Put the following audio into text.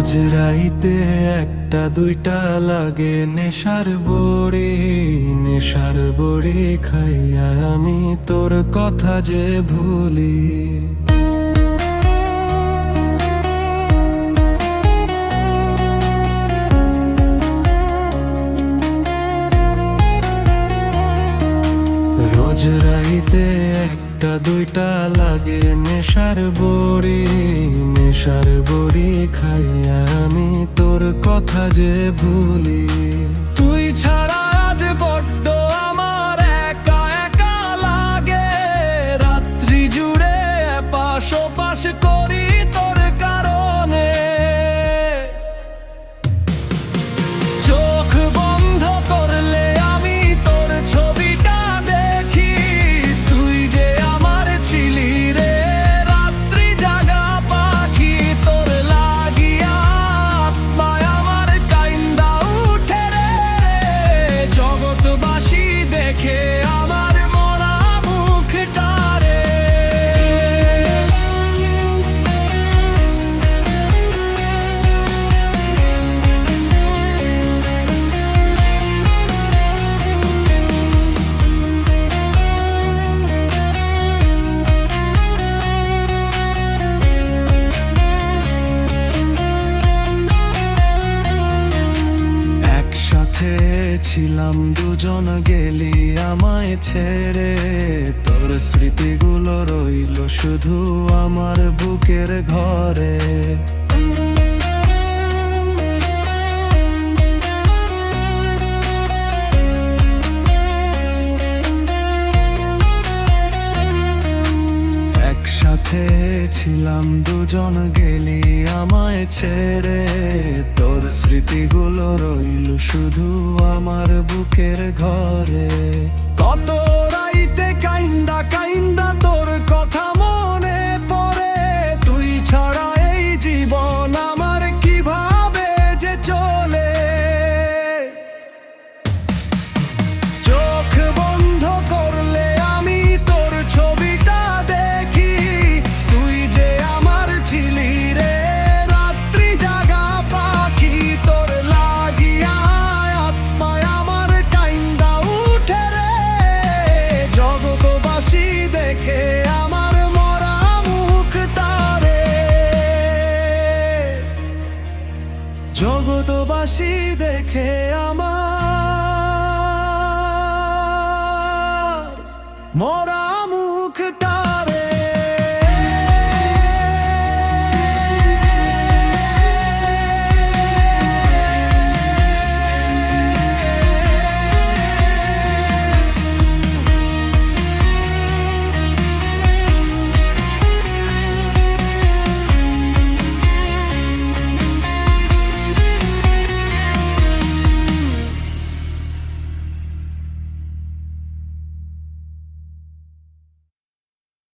রোজ রাইতে একটা দুইটা লাগে নেশার বড়ি খাইয়া আমি তোর কথা যে ভুলি। রোজ রাইতে একটা দুইটা লাগে নেশার বড়ি খাইয়া আমি তোর কথা যে ভুলি। তুই ছাড়া আজ বড্ড আমার একা একা লাগে, রাত্রি জুড়ে এপাশ ওপাশ করি তোর কারণে। চোখ বন্ধ করলে আমি তোর ছবিটা দেখি, তুই যে আমার ছিলি রে রাত্রি জাগা পাখি। তোর লাগিয়া আত্মায় আমার কাইন্দা উঠে রে, জগৎবাসী দেখে আমার মরা মুখটা রে। একসাথে ছিলাম দুজন, গেলি আমায় ছেড়ে। তোর স্মৃতিগুলো রইল শুধু আমার বুকের ঘরে। একসাথে ছিলাম দুজন, গেলি আমায় ছেড়ে। তোর স্মৃতিগুলো রইল শুধু আমার বুকের ঘরে। কত রাইতে কাইন্দা কাইন্দা তোর কথা মনে পড়ে, তুই ছাড়া এই জীবন আমার কিভাবে যে চলে। চোখ বন্ধ করলে আমি তোর ছবিটা দেখি, তুই যে আমার ছিলি রে রাত্রি জাগা পাখি। তোর লাগিয়া আত্মায় আমার কাইন্দা উঠে রে, জগৎবাসী দেখে আমার মরা মুখটা রে। জগৎবাসী দেখে আমার মরা